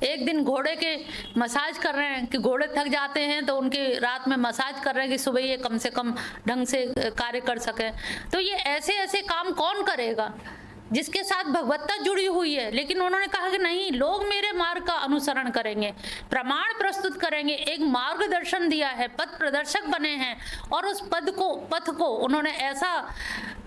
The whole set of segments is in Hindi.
एक दिन घोड़े के मसाज कर रहे हैं कि घोड़े थक जाते हैं तो उनके रात में मसाज कर रहे हैं कि सुबह ये कम से कम ढंग से कार्य कर सकें। तो ये ऐसे-ऐसे काम कौन करेगा? जिसके साथ भगवत्ता जुड़ी हुई है। लेकिन उन्होंने कहा कि नहीं, लोग मेरे मार्ग का अनुसरण करेंगे, प्रमाण प्रस्तुत करेंगे, एक मार्गदर्शन दिया है, पथ प्रदर्शक बने हैं और उस पथ को उन्होंने ऐसा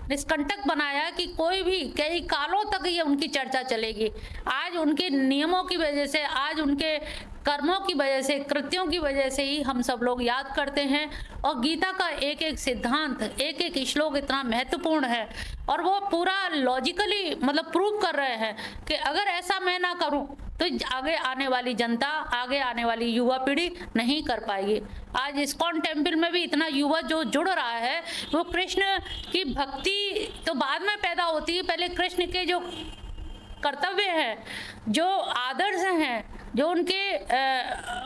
निष्कंटक बनाया कि कोई भी कई कालों तक ये उनकी चर्चा चलेगी। आज उनके नियमों की वजह से, आज उनके कर्मों की वजह से, कृत्यों की वजह से ही हम सब लोग याद करते हैं। और गीता का एक-एक सिद्धांत, एक-एक श्लोक इतना महत्वपूर्ण है और वो पूरा लॉजिकली मतलब प्रूव कर रहे हैं कि अगर ऐसा मैं ना करूं तो आगे आने वाली जनता, आगे आने वाली युवा पीढ़ी नहीं कर पाएगी। आज इस्कॉन टेम्पल में भी इतना युवा जो जुड़ रहा है, वो कृष्ण की भक्ति तो बाद में पैदा होती है, पहले कृष्ण के जो कर्तव्य है, जो आदर्श हैं, जो उनके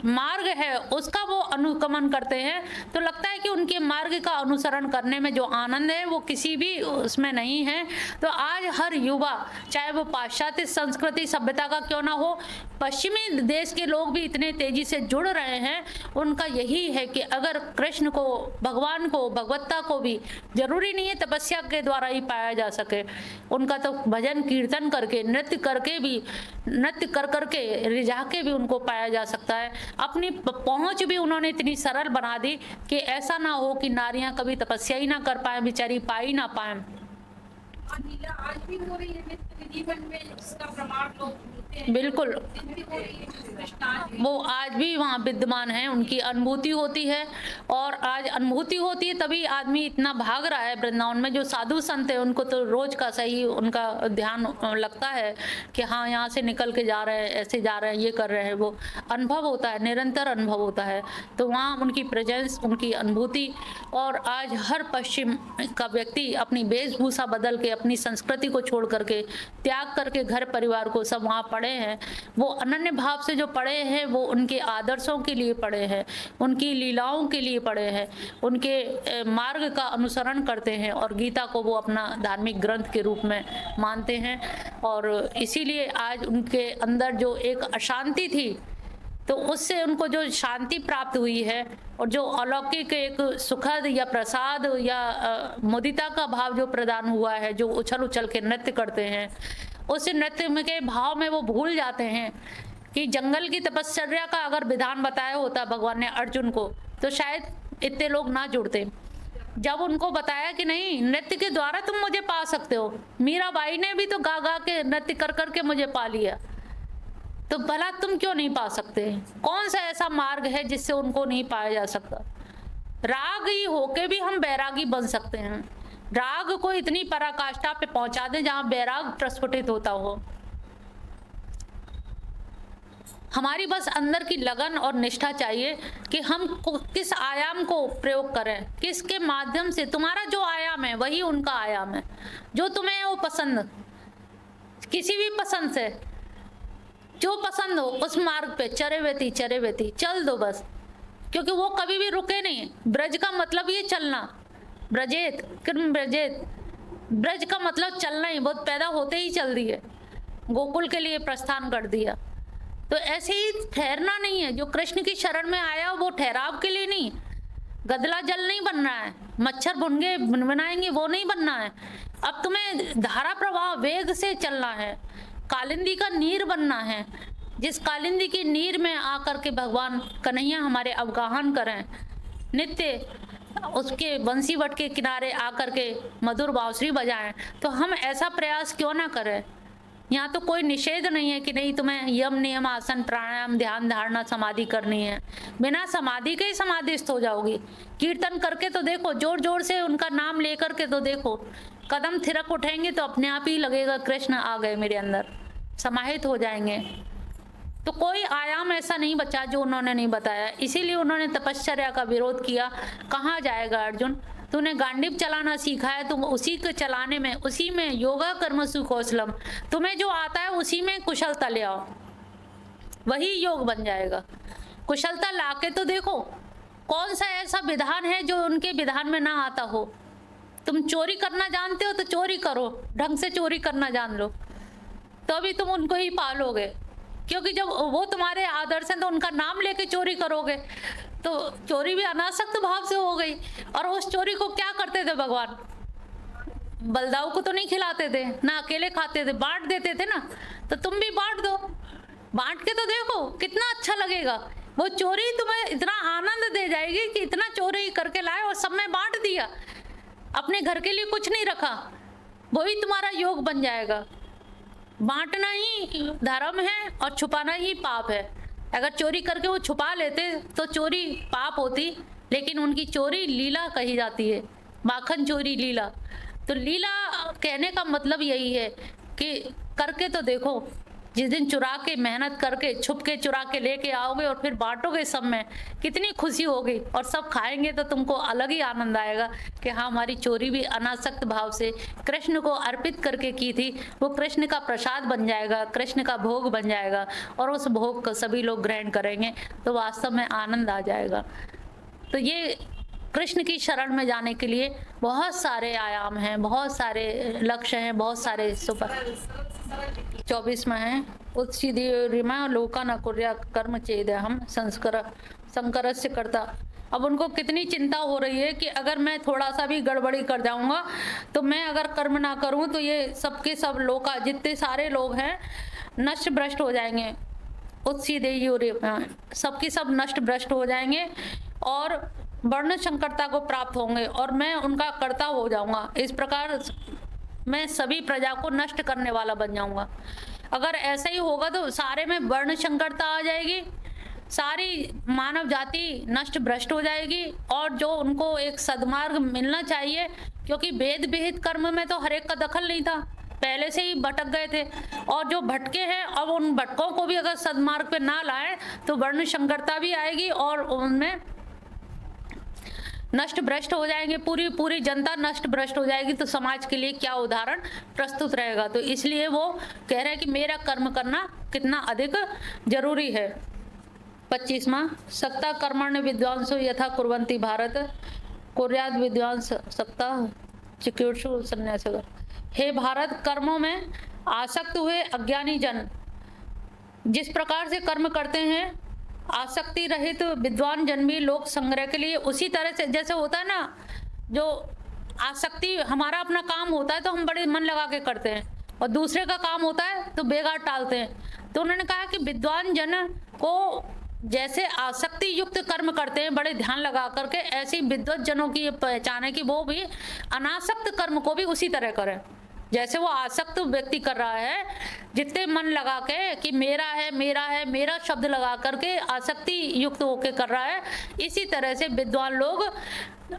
मार्ग है, उसका वो अनुगमन करते हैं। तो लगता है कि उनके मार्ग का अनुसरण करने में जो आनंद है वो किसी भी उसमें नहीं है। तो आज हर युवा, चाहे वो पाश्चात्य संस्कृति सभ्यता का क्यों ना हो, पश्चिमी देश के लोग भी इतने तेजी से जुड़ रहे हैं। उनका यही है कि अगर कृष्ण को, भगवान को, भगवत्ता को भी जरूरी नहीं है तपस्या के द्वारा ही पाया जा सके, उनका तो भजन कीर्तन करके, नृत्य करके भी, नृत्य कर करके रिझा के भी उनको पाया जा सकता है। अपनी पहुंच भी उन्होंने इतनी सरल बना दी कि ऐसा ना हो कि नारियां कभी तपस्या ही ना कर पाए, बेचारी पा ही ना पाए। और लीला आज भी हो रही है नित्य जीवन में, इसका प्रमाण लोग मिलते हैं। बिल्कुल, दिन भी हो रही है, कृष्ण आज भी। वो आज भी वहाँ विद्यमान है, उनकी अनुभूति होती है। और आज अनुभूति होती है तभी आदमी इतना भाग रहा है वृंदावन में। जो साधु संत है उनको तो रोज का सही उनका ध्यान लगता है कि हाँ यहाँ से निकल के जा रहे हैं, ऐसे जा रहे हैं, ये कर रहे हैं। वो अनुभव होता है, निरंतर अनुभव होता है। तो वहाँ उनकी प्रेजेंस, उनकी अनुभूति। और आज हर पश्चिम का व्यक्ति अपनी वेशभूषा बदल के, अपनी संस्कृति को छोड़ करके, त्याग करके घर परिवार को सब वहाँ पड़े हैं। वो अनन्य भाव से जो पढ़े हैं वो उनके आदर्शों के लिए पढ़े हैं, उनकी लीलाओं के लिए पढ़े हैं, उनके मार्ग का अनुसरण करते हैं और गीता को वो अपना धार्मिक ग्रंथ के रूप में मानते हैं। और इसीलिए आज उनके अंदर जो एक अशांति थी, तो उससे उनको जो शांति प्राप्त हुई है और जो अलौकिक एक सुखद या प्रसाद या मुदिता का भाव जो प्रदान हुआ है, जो उछल उछल के नृत्य करते हैं, उस नृत्य में के भाव में वो भूल जाते हैं कि जंगल की तपश्चर्या का अगर विधान बताया होता भगवान ने अर्जुन को, तो शायद इतने लोग ना जुड़ते। जब उनको बताया कि नहीं, नृत्य के द्वारा तुम मुझे पा सकते हो, मीराबाई ने भी तो गा गा के नृत्य कर करके मुझे पा लिया, तो भला तुम क्यों नहीं पा सकते? कौन सा ऐसा मार्ग है जिससे उनको नहीं पाया जा सकता? रागी होके भी हम बैरागी बन सकते हैं। राग को इतनी पराकाष्ठा पे पहुंचा दें जहां बैराग प्रस्फुटित होता हो। हमारी बस अंदर की लगन और निष्ठा चाहिए कि हम किस आयाम को प्रयोग करें, किसके माध्यम से। तुम्हारा जो आयाम है वही उनका आयाम है, जो तुम्हें है वो पसंद, किसी भी पसंद से जो पसंद हो उस मार्ग पे चरे वेती चल दो बस, क्योंकि वो कभी भी रुके नहीं। ब्रज का मतलब ये चलना, ब्रजेत कृम ब्रजेत, ब्रज का मतलब चलना ही, बहुत पैदा होते ही चल दिए, गोकुल के लिए प्रस्थान कर दिया। तो ऐसे ही ठहरना नहीं है। जो कृष्ण की शरण में आया वो ठहराव के लिए नहीं, गदला जल नहीं बनना है, मच्छर भुनगे बनाएंगे वो नहीं बनना है। अब तुम्हें धारा प्रवाह वेग से चलना है, कालिंदी का नीर बनना है, जिस कालिंदी की नीर में आकर के भगवान कन्हैया हमारे अवगाहन करें, नित्य उसके बंसी वट के किनारे आकर के मधुर बांसुरी बजाएं। तो हम ऐसा प्रयास क्यों ना करें? यहाँ तो कोई निषेध नहीं है कि नहीं तुम्हें यम नियम आसन प्राणायाम ध्यान धारणा समाधि करनी है। बिना समाधि के ही समाधिस्थ हो जाओगी। कीर्तन करके तो देखो, जोर जोर से उनका नाम लेकर के तो देखो, कदम थिरक उठेंगे तो अपने आप ही लगेगा कृष्ण आ गए मेरे अंदर, समाहित हो जाएंगे। तो कोई आयाम ऐसा नहीं बचा जो उन्होंने नहीं बताया। इसीलिए उन्होंने तपश्चर्या का विरोध किया। कहाँ जाएगा अर्जुन, तूने गांडीव चलाना सीखा है, तुम उसी के चलाने में, उसी में योगा कर्मसु कौशलम, तुम्हें जो आता है उसी में कुशलता ले आओ, वही योग बन जाएगा। कुशलता लाके तो देखो, कौन सा ऐसा विधान है जो उनके विधान में ना आता हो। तुम चोरी करना जानते हो तो चोरी करो, ढंग से चोरी करना जान लो, तो भी तुम उनको ही पालोगे। क्योंकि जब वो तुम्हारे आदर्श हैं तो उनका नाम लेके चोरी करोगे, तो चोरी भी अनासक्त भाव से हो गई। और उस चोरी को क्या करते थे भगवान? बलदाऊ को तो नहीं खिलाते थे ना, अकेले खाते थे, बांट देते थे ना। तो तुम भी बांट दो, बांट के तो देखो कितना अच्छा लगेगा। वो चोरी तुम्हें इतना आनंद दे जाएगी कि इतना चोरी करके लाए और सब में बांट दिया, अपने घर के लिए कुछ नहीं रखा, वही तुम्हारा योग बन जाएगा। बांटना ही धर्म है और छुपाना ही पाप है। अगर चोरी करके वो छुपा लेते तो चोरी पाप होती, लेकिन उनकी चोरी लीला कही जाती है, माखन चोरी लीला। तो लीला कहने का मतलब यही है कि करके तो देखो, जिस दिन चुरा के मेहनत करके छुप के चुरा के लेके आओगे और फिर बांटोगे सब में, कितनी खुशी होगी और सब खाएंगे तो तुमको अलग ही आनंद आएगा कि हाँ, हमारी चोरी भी अनासक्त भाव से कृष्ण को अर्पित करके की थी, वो कृष्ण का प्रसाद बन जाएगा, कृष्ण का भोग बन जाएगा और उस भोग को सभी लोग ग्रहण करेंगे तो वास्तव में आनंद आ जाएगा। तो ये कृष्ण की शरण में जाने के लिए बहुत सारे आयाम हैं, बहुत सारे लक्ष्य हैं, बहुत सारे सुपर 24 में है। उत्सीदिमा लोका न कुर्या कर्म चेद हम संकर से करता। अब उनको कितनी चिंता हो रही है कि अगर मैं थोड़ा सा भी गड़बड़ी कर जाऊंगा, तो मैं अगर कर्म ना करूं तो ये सबके सब लोका, जितने सारे लोग हैं, नष्ट भ्रष्ट हो जाएंगे। सबकी सब नष्ट भ्रष्ट हो जाएंगे और वर्ण संकरता को प्राप्त होंगे और मैं उनका कर्ता हो जाऊंगा। इस प्रकार मैं सभी प्रजा को नष्ट करने वाला बन जाऊंगा। अगर ऐसा ही होगा तो सारे में वर्ण संकरता आ जाएगी, सारी मानव जाति नष्ट भ्रष्ट हो जाएगी और जो उनको एक सद्मार्ग मिलना चाहिए, क्योंकि वेद विहित कर्म में तो हर एक का दखल नहीं था, पहले से ही भटक गए थे। और जो भटके हैं, अब उन भटकों को भी अगर सद्मार्ग पे ना लाए तो वर्ण संकरता भी आएगी और उनमें नष्ट भ्रष्ट हो जाएंगे, पूरी जनता नष्ट भ्रष्ट हो जाएगी। तो समाज के लिए क्या उदाहरण प्रस्तुत रहेगा? तो इसलिए वो कह रहे हैं कि मेरा कर्म करना कितना अधिक जरूरी है। 25वां, सक्ता कर्मण्य विद्वांसो यथा कुर्वन्ति भारत कुर्याद विद्वांस सक्ता चिकीर्षु संन्यास। हे भारत, कर्मों में आसक्त हुए अज्ञानी जन जिस प्रकार से कर्म करते हैं, आसक्ति रहित विद्वान जन भी लोक संग्रह के लिए उसी तरह से, जैसे होता है ना, जो आसक्ति, हमारा अपना काम होता है तो हम बड़े मन लगा के करते हैं और दूसरे का काम होता है तो बेगार टालते हैं। तो उन्होंने कहा कि विद्वान जन को जैसे आसक्ति युक्त कर्म करते हैं बड़े ध्यान लगा करके, ऐसी विद्वत जनों की पहचान है कि वो भी अनासक्त कर्म को भी उसी तरह करें जैसे वो आसक्त व्यक्ति कर रहा है। जितने मन लगा के कि मेरा है मेरा है मेरा शब्द लगा करके आसक्ति युक्त होके कर रहा है, इसी तरह से विद्वान लोग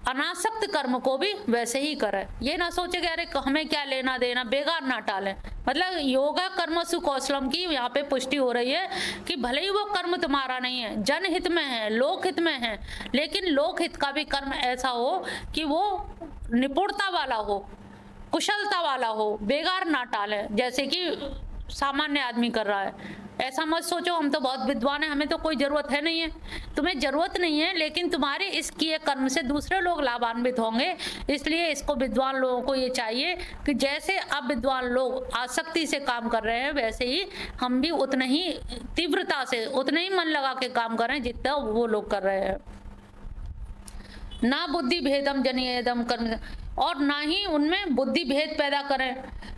अनासक्त कर्म को भी वैसे ही करें। ये ना सोचे कि अरे हमें क्या लेना देना, बेगार ना टालें। मतलब योगा कर्मसु कौशलम की यहाँ पे पुष्टि हो रही है कि भले ही वो कर्म तुम्हारा नहीं है, जनहित में है, लोकहित में है, लेकिन लोकहित का भी कर्म ऐसा हो कि वो निपुणता वाला हो, कुशलता वाला हो, बेगार ना टाले, जैसे कि सामान्य आदमी कर रहा है। ऐसा मत सोचो हम तो बहुत विद्वान हैं, हमें तो कोई जरूरत है नहीं है। तुम्हें जरूरत नहीं है, लेकिन तुम्हारे इस किए कर्म से दूसरे लोग लाभान्वित होंगे। इसलिए इसको विद्वान लोगों को ये चाहिए कि जैसे अब विद्वान लोग आसक्ति से काम कर रहे हैं, वैसे ही हम भी उतने ही तीव्रता से, उतने ही मन लगा के काम करें जितना वो लोग कर रहे हैं। ना बुद्धि भेदम जनियेदम कर्म, और ना ही उनमें बुद्धि भेद पैदा करें।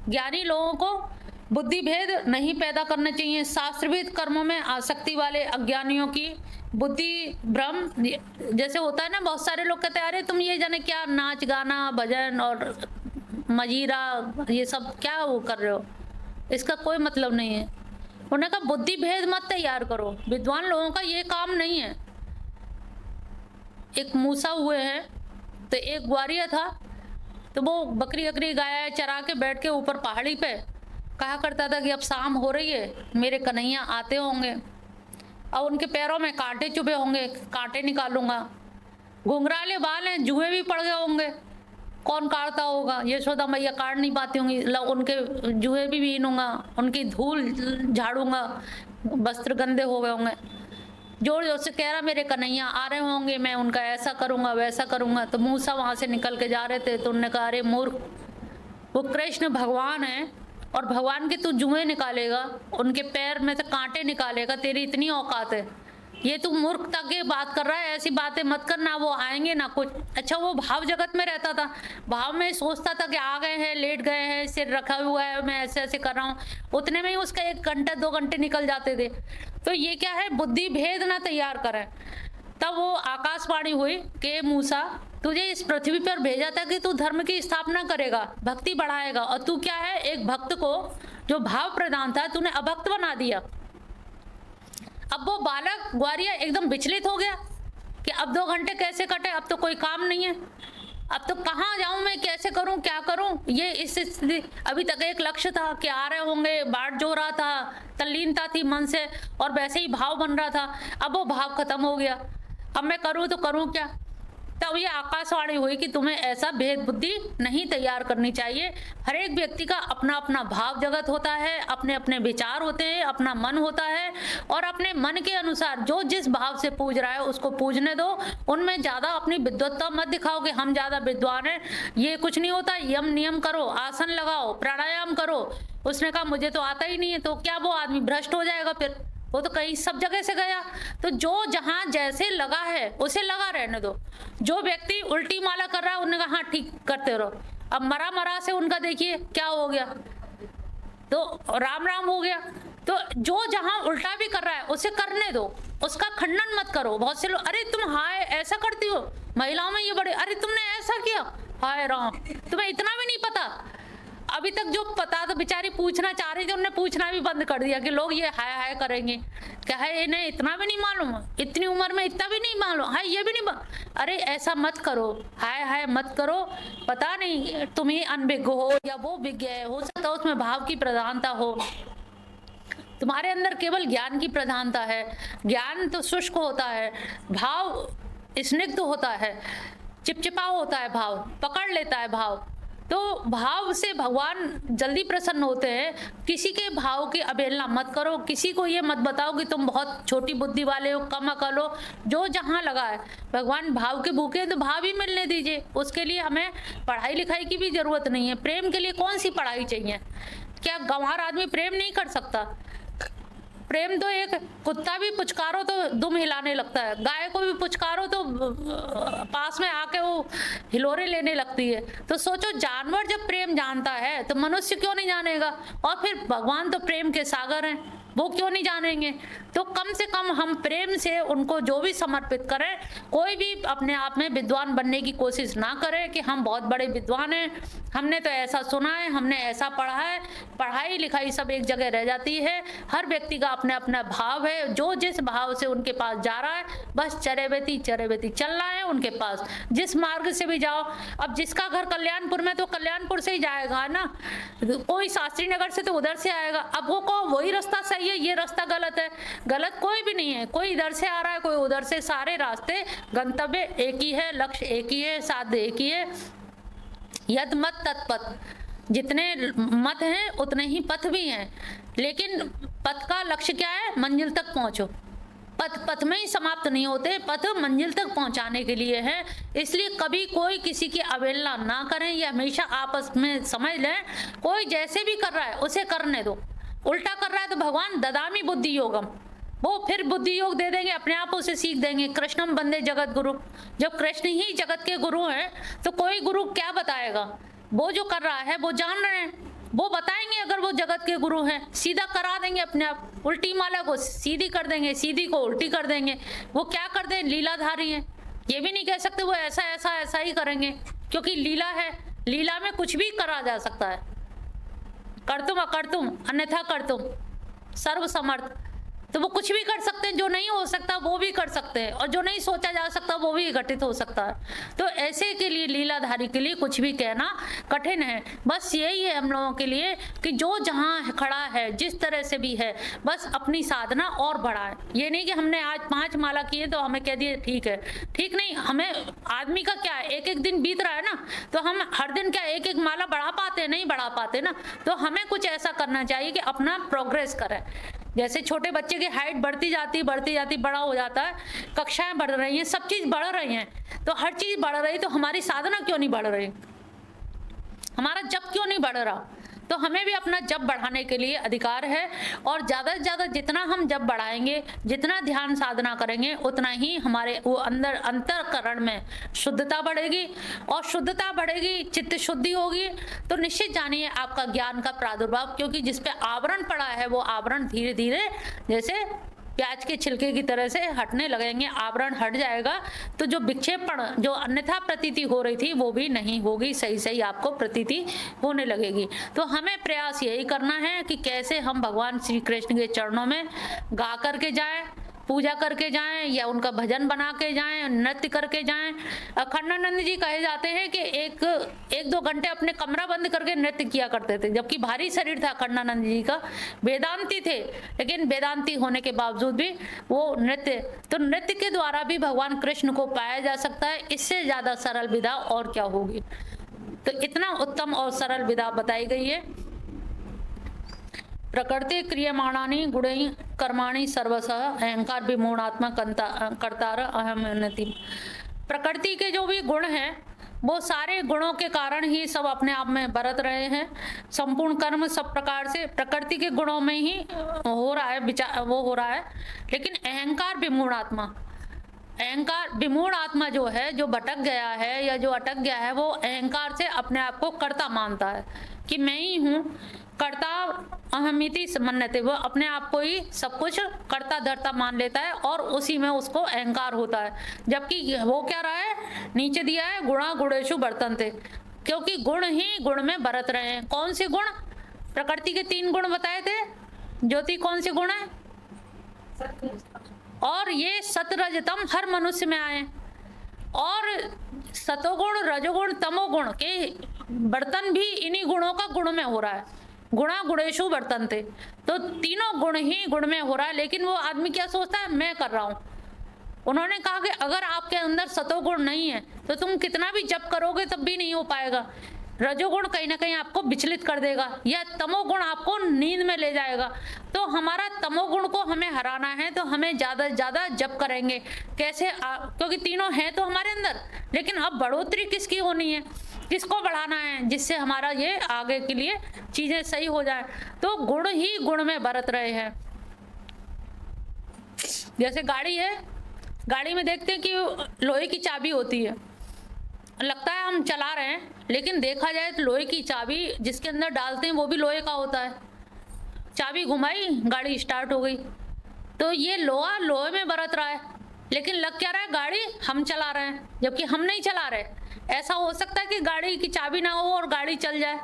ज्ञानी लोगों को बुद्धि भेद नहीं पैदा करना चाहिए। शास्त्रविद कर्मों में आसक्ति वाले अज्ञानियों की बुद्धि भ्रम, जैसे होता है ना, बहुत सारे लोग कहते हैं अरे तुम ये जाने क्या नाच गाना भजन और मजीरा ये सब क्या वो कर रहे हो, इसका कोई मतलब नहीं है। उन्होंने कहा बुद्धि भेद मत तैयार करो, विद्वान लोगों का ये काम नहीं है। एक मूसा हुए हैं तो एक ग्वारिया था, तो वो बकरी बकरी गाय चरा के बैठ के ऊपर पहाड़ी पे कहा करता था कि अब शाम हो रही है, मेरे कन्हैया आते होंगे और उनके पैरों में कांटे चुभे होंगे, कांटे निकालूंगा। घुंघराले बाल हैं, जुए भी पड़ गए होंगे, कौन काटता होगा, यशोदा मैया काट नहीं पाती होंगी, उनके जुए भी बीनूंगा, उनकी धूल झाड़ूंगा, वस्त्र गंदे हो गए होंगे। जोर जोर से कह रहा मेरे कन्हैया आ रहे होंगे, मैं उनका ऐसा करूंगा वैसा करूंगा। तो मूसा वहां से निकल के जा रहे थे, तो उन्होंने कहा अरे मूर्ख, वो कृष्ण भगवान है और भगवान के तू जुएं निकालेगा, उनके पैर में से कांटे निकालेगा, तेरी इतनी औकात है। ये तू मूर्खता की बात कर रहा है, ऐसी बातें मत कर, ना वो आएंगे ना कुछ। अच्छा, वो भाव जगत में रहता था, भाव में सोचता था कि आ गए हैं, लेट गए हैं, सिर रखा हुआ है, मैं ऐसे ऐसे कर रहा हूँ, उतने में ही उसका 1 घंटा 2 घंटे निकल जाते थे। तो ये क्या है, बुद्धि भेद ना तैयार करें। तब वो आकाशवाणी हुई कि मूसा, तुझे इस पृथ्वी पर भेजा था कि तू धर्म की स्थापना करेगा, भक्ति बढ़ाएगा, और तू क्या है, एक भक्त को जो भाव प्रधान था तूने अभक्त बना दिया। अब वो बालक ग्वारिया एकदम विचलित हो गया कि अब 2 घंटे कैसे कटे, अब तो कोई काम नहीं है, अब तो कहाँ जाऊं मैं, कैसे करूं, क्या करूं। ये इस स्थिति, अभी तक एक लक्ष्य था कि आ रहे होंगे, बाट जो रहा था, तल्लीनता थी मन से, और वैसे ही भाव बन रहा था। अब वो भाव खत्म हो गया, अब मैं करूं तो करूं क्या। तब ये आकाशवाणी हुई कि तुम्हें ऐसा भेद बुद्धि नहीं तैयार करनी चाहिए। हर एक व्यक्ति का अपना अपना भाव जगत होता है, अपने अपने विचार होते हैं, अपना मन होता है, और अपने मन के अनुसार जो जिस भाव से पूज रहा है उसको पूजने दो। उनमें ज़्यादा अपनी विद्वत्ता मत दिखाओ कि हम ज़्यादा विद्वान हैं। ये कुछ नहीं होता, यम नियम करो, आसन लगाओ, प्राणायाम करो। उसने कहा मुझे तो आता ही नहीं है, तो क्या वो आदमी भ्रष्ट हो जाएगा फिर, वो तो कहीं सब जगह से गया। तो जो जहां जैसे लगा है उसे लगा रहने दो। जो व्यक्ति उल्टी माला कर रहा है उन्होंने कहा हाँ ठीक करते रहो। अब मरा मरा से उनका देखिए क्या हो गया, तो राम राम हो गया। तो जो जहां उल्टा भी कर रहा है उसे करने दो, उसका खंडन मत करो। बहुत से लोग, अरे तुम हाय ऐसा करती हो, महिलाओं में ये बड़े, अरे तुमने ऐसा किया, हाय राम, तुम्हें इतना भी नहीं पता। अभी तक जो पता तो बेचारी पूछना चाह रही थी, उन्होंने पूछना भी बंद कर दिया कि लोग ये हाय हाय करेंगे, क्या है इन्हें इतना भी नहीं मालूम, इतनी उम्र में इतना भी नहीं मालूम, हाय ये भी नहीं अरे ऐसा मत करो, हाय हाय मत करो। पता नहीं तुम ही अनभिज्ञ हो या वो विज्ञ है, हो सकता है उसमें भाव की प्रधानता हो, तुम्हारे अंदर केवल ज्ञान की प्रधानता है। ज्ञान तो शुष्क होता है, भाव स्निग्ध होता है, चिपचिपा होता है, भाव पकड़ लेता है भाव। तो भाव से भगवान जल्दी प्रसन्न होते हैं। किसी के भाव की अवहेलना मत करो, किसी को ये मत बताओ कि तुम बहुत छोटी बुद्धि वाले हो, कम अकल हो। जो जहाँ लगा है, भगवान भाव के भूखे हैं तो भाव ही मिलने दीजिए। उसके लिए हमें पढ़ाई लिखाई की भी जरूरत नहीं है। प्रेम के लिए कौन सी पढ़ाई चाहिए? क्या गंवार आदमी प्रेम नहीं कर सकता? प्रेम तो एक कुत्ता भी पुचकारो तो दुम हिलाने लगता है, गाय को भी पुचकारो तो पास में आके वो हिलोरे लेने लगती है। तो सोचो, जानवर जब प्रेम जानता है तो मनुष्य क्यों नहीं जानेगा? और फिर भगवान तो प्रेम के सागर हैं, वो क्यों नहीं जानेंगे? तो कम से कम हम प्रेम से उनको जो भी समर्पित करें। कोई भी अपने आप में विद्वान बनने की कोशिश ना करे कि हम बहुत बड़े विद्वान हैं, हमने तो ऐसा सुना है, हमने ऐसा पढ़ा है। पढ़ाई लिखाई सब एक जगह रह जाती है। हर व्यक्ति का अपना अपना भाव है, जो जिस भाव से उनके पास जा रहा है, बस चरेबेती चलना है उनके पास, जिस मार्ग से भी जाओ। अब जिसका घर कल्याणपुर में तो कल्याणपुर से ही जाएगा ना, कोई शास्त्री नगर से तो उधर से आएगा। अब वो को वही रास्ता सही है, ये रास्ता गलत है। गलत कोई भी नहीं है, कोई इधर से आ रहा है, कोई उधर से, सारे रास्ते गंतव्य एक ही है, लक्ष्य एक ही है, साध्य एक ही है। यद मत तत्पथ, जितने मत हैं उतने ही पथ भी हैं, लेकिन पथ का लक्ष्य क्या है? मंजिल तक पहुंचो। पथ में ही समाप्त नहीं होते, पथ मंजिल तक पहुंचाने के लिए है। इसलिए कभी कोई किसी की अवहेलना ना करें, ये हमेशा आपस में समझ लें। कोई जैसे भी कर रहा है उसे करने दो। उल्टा कर रहा है तो भगवान ददामी बुद्धि योगम, वो फिर बुद्धि योग दे देंगे, अपने आप उसे सीख देंगे। कृष्णम बंदे जगत गुरु, जब कृष्ण ही जगत के गुरु हैं तो कोई गुरु क्या बताएगा? वो जो कर रहा है वो जान रहे हैं, वो बताएंगे। अगर वो जगत के गुरु हैं सीधा करा देंगे अपने आप, उल्टी माला को सीधी कर देंगे, सीधी को उल्टी कर देंगे। वो क्या कर दें? लीलाधारी हैं, ये भी नहीं कह सकते वो ऐसा ऐसा ऐसा ही करेंगे, क्योंकि लीला है। लीला में कुछ भी करा जा सकता है। कर्तुम अकर्तुम अन्यथा कर्तुम, सर्व समर्थ। तो वो कुछ भी कर सकते हैं, जो नहीं हो सकता वो भी कर सकते हैं, और जो नहीं सोचा जा सकता वो भी घटित हो सकता है। तो ऐसे के लिए, लीलाधारी के लिए कुछ भी कहना कठिन है। बस यही है हम लोगों के लिए कि जो जहाँ खड़ा है, जिस तरह से भी है, बस अपनी साधना और बढ़ाए। ये नहीं कि हमने आज 5 माला किए तो हमें कह दिए ठीक है, ठीक नहीं। हमें आदमी का क्या है, एक एक दिन बीत रहा है ना, तो हम हर दिन क्या एक एक माला बढ़ा पाते हैं? नहीं बढ़ा पाते ना। तो हमें कुछ ऐसा करना चाहिए कि अपना प्रोग्रेस करें। जैसे छोटे बच्चे की हाइट बढ़ती जाती बड़ा हो जाता है, कक्षाएं बढ़ रही हैं, सब चीज़ बढ़ रही हैं, तो हर चीज़ बढ़ रही, तो हमारी साधना क्यों नहीं बढ़ रही? हमारा जप क्यों नहीं बढ़ रहा? तो हमें भी अपना जप बढ़ाने के लिए अधिकार है, और ज़्यादा से ज़्यादा जितना हम जप बढ़ाएंगे, जितना ध्यान साधना करेंगे, उतना ही हमारे वो अंतःकरण में शुद्धता बढ़ेगी, और शुद्धता बढ़ेगी, चित्त शुद्धि होगी, तो निश्चित जानिए आपका ज्ञान का प्रादुर्भाव, क्योंकि जिस पे आवरण पड़ा है वो आवरण धीरे धीरे जैसे प्याज के छिलके की तरह से हटने लगेंगे, आवरण हट जाएगा, तो जो विक्षेपण, जो अन्यथा प्रतीति हो रही थी वो भी नहीं होगी, सही सही आपको प्रतीति होने लगेगी। तो हमें प्रयास यही करना है कि कैसे हम भगवान श्री कृष्ण के चरणों में गा करके जाएं, पूजा करके जाएं, या उनका भजन बना के जाएं, नृत्य करके जाएं। अखंडानंद जी कहे जाते हैं कि एक दो घंटे अपने कमरा बंद करके नृत्य किया करते थे, जबकि भारी शरीर था अखंडानंद जी का, वेदांती थे, लेकिन वेदांती होने के बावजूद भी वो नृत्य के द्वारा भी भगवान कृष्ण को पाया जा सकता है। इससे ज्यादा सरल विधा और क्या होगी। तो इतना उत्तम और सरल विधा बताई गई है। प्रकृति क्रियमाणानि गुणैः कर्माणि सर्वशः अहंकार विमूढ़ात्मा कर्तार अहमनति। प्रकृति के जो भी गुण हैं वो सारे गुणों के कारण ही सब अपने आप में बरत रहे हैं। संपूर्ण कर्म सब प्रकार से प्रकृति के गुणों में ही हो रहा है, वो हो रहा है। लेकिन अहंकार विमूढ़ आत्मा जो है, जो भटक गया है या जो अटक गया है, वो अहंकार से अपने आप को कर्ता मानता है कि मैं ही हूँ, कर्ता अहमिति मन्यते, वो अपने आप को ही सब कुछ कर्ता धर्ता मान लेता है, और उसी में उसको अहंकार होता है। जबकि वो क्या रहा है, नीचे दिया है गुणा गुणेषु वर्तन्ते, क्योंकि गुण ही गुण में बरत रहे हैं। कौन से गुण? प्रकृति के 3 गुण बताए थे। ज्योति कौन से गुण है? और ये सतरजतम हर मनुष्य में आए, और सतोगुण रजोगुण तमोगुण के बर्तन भी इन्हीं गुणों का गुण में हो रहा है। गुणा गुणेषु वर्तन्ते, तो तीनों गुण ही गुण में हो रहा है। लेकिन वो आदमी क्या सोचता है, मैं कर रहा हूँ। उन्होंने कहा कि अगर आपके अंदर सतोगुण नहीं है तो तुम कितना भी जप करोगे तब भी नहीं हो पाएगा। रजोगुण कहीं ना कहीं आपको विचलित कर देगा, या तमोगुण आपको नींद में ले जाएगा। तो हमारा तमोगुण को हमें हराना है, तो हमें ज्यादा से ज्यादा जप करेंगे। कैसे? क्योंकि तीनों हैं तो हमारे अंदर, लेकिन अब बढ़ोतरी किसकी होनी है, किसको बढ़ाना है, जिससे हमारा ये आगे के लिए चीजें सही हो जाए। तो गुण ही गुण में बरत रहे हैं। जैसे गाड़ी है, गाड़ी में देखते हैं कि लोहे की चाबी होती है, लगता है हम चला रहे हैं, लेकिन देखा जाए तो लोहे की चाबी जिसके अंदर डालते हैं वो भी लोहे का होता है। चाबी घुमाई, गाड़ी स्टार्ट हो गई। तो ये लोहा लोहे में बरत रहा है, लेकिन लग क्या रहा है, गाड़ी हम चला रहे हैं, जबकि हम नहीं चला रहे। ऐसा हो सकता है कि गाड़ी की चाबी ना हो और गाड़ी चल जाए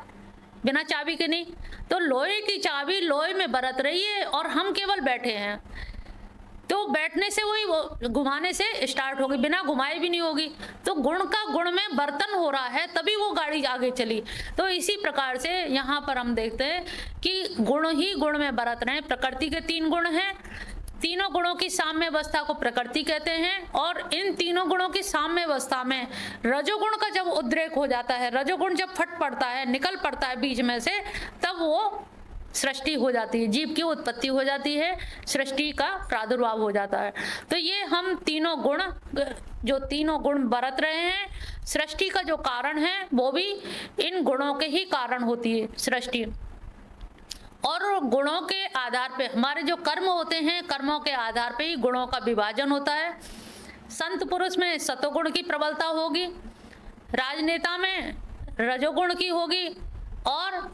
बिना चाबी के? नहीं। तो लोहे की चाबी लोहे में बरत रही है और हम केवल बैठे हैं। तो बैठने से वही वो घुमाने से स्टार्ट होगी, बिना घुमाए भी नहीं होगी। तो गुण का गुण में बर्तन हो रहा है, तभी वो गाड़ी आगे चली। तो इसी प्रकार से यहाँ पर हम देखते हैं कि गुण ही गुण में बरत रहे हैं। प्रकृति के 3 गुण हैं, तीनों गुणों की साम्य अवस्था को प्रकृति कहते हैं। और इन तीनों गुणों की साम्य अवस्था में रजोगुण का जब उद्रेक हो जाता है, रजोगुण जब फट पड़ता है, निकल पड़ता है बीच में से, तब वो सृष्टि हो जाती है, जीव की उत्पत्ति हो जाती है, सृष्टि का प्रादुर्भाव हो जाता है। तो ये हम तीनों गुण, जो तीनों गुण बरत रहे हैं, सृष्टि का जो कारण है वो भी इन गुणों के ही कारण होती है सृष्टि। और गुणों के आधार पे हमारे जो कर्म होते हैं, कर्मों के आधार पे ही गुणों का विभाजन होता है। संत पुरुष में सतोगुण की प्रबलता होगी, राजनेता में रजोगुण की होगी, और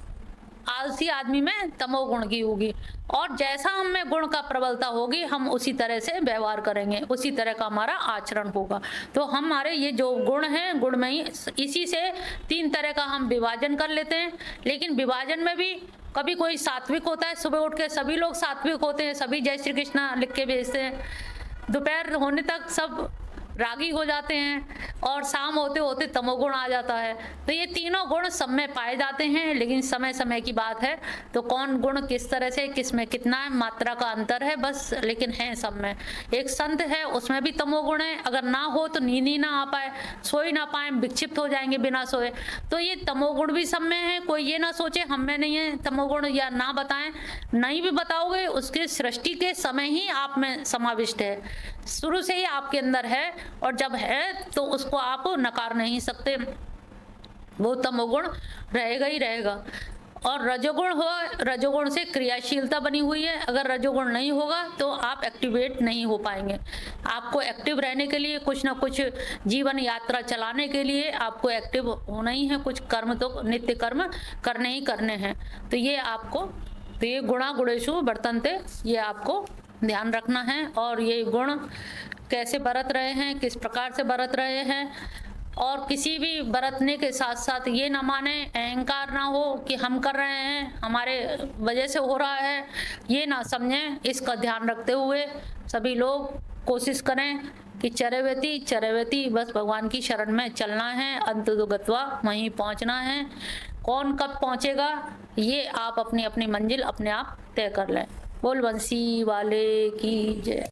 आलसी आदमी में तमोगुण की होगी। और जैसा हम में गुण का प्रबलता होगी, हम उसी तरह से व्यवहार करेंगे, उसी तरह का हमारा आचरण होगा। तो हमारे ये जो गुण हैं, गुण में ही इसी से 3 तरह का हम विभाजन कर लेते हैं। लेकिन विभाजन में भी कभी कोई सात्विक होता है, सुबह उठ के सभी लोग सात्विक होते हैं, सभी जय श्री कृष्णा लिख के भेजते हैं, दोपहर होने तक सब रागी हो जाते हैं, और शाम होते होते तमोगुण आ जाता है। तो ये तीनों गुण सब में पाए जाते हैं, लेकिन समय समय की बात है। तो कौन गुण किस तरह से, किस में कितना है, मात्रा का अंतर है बस, लेकिन है सब में। एक संत है, उसमें भी तमोगुण है, अगर ना हो तो नींद ही ना आ पाए, सो ही ना पाए, विक्षिप्त हो जाएंगे बिना सोए। तो ये तमोगुण भी सब में है। कोई ये ना सोचे हम में नहीं है तमोगुण, या ना बताएं, नहीं भी बताओगे उसके सृष्टि के समय ही आप में समाविष्ट है, शुरू से ही आपके अंदर है, और जब है तो उसको आप नकार नहीं सकते, वो तमोगुण रहेगा ही रहेगा। और रजोगुण हो, रजोगुण से क्रियाशीलता बनी हुई है। अगर रजोगुण नहीं होगा तो आप एक्टिवेट नहीं हो पाएंगे। आपको एक्टिव रहने के लिए कुछ ना कुछ जीवन यात्रा चलाने के लिए आपको एक्टिव होना ही है। कुछ कर्म तो नित्य कर्म करने ही करने हैं। तो ये आपको, तो ये गुणा गुणेषु वर्तन्ते, ये आपको ध्यान रखना है। और ये गुण कैसे बरत रहे हैं, किस प्रकार से बरत रहे हैं, और किसी भी बरतने के साथ साथ ये ना माने, अहंकार ना हो कि हम कर रहे हैं, हमारे वजह से हो रहा है, ये ना समझें। इसका ध्यान रखते हुए सभी लोग कोशिश करें कि चरैवेति बस भगवान की शरण में चलना है, अंततो गत्वा वहीं पहुंचना है। कौन कब पहुंचेगा ये आप अपनी अपनी मंजिल अपने आप तय कर लें। बोल बंसी वाले की जय।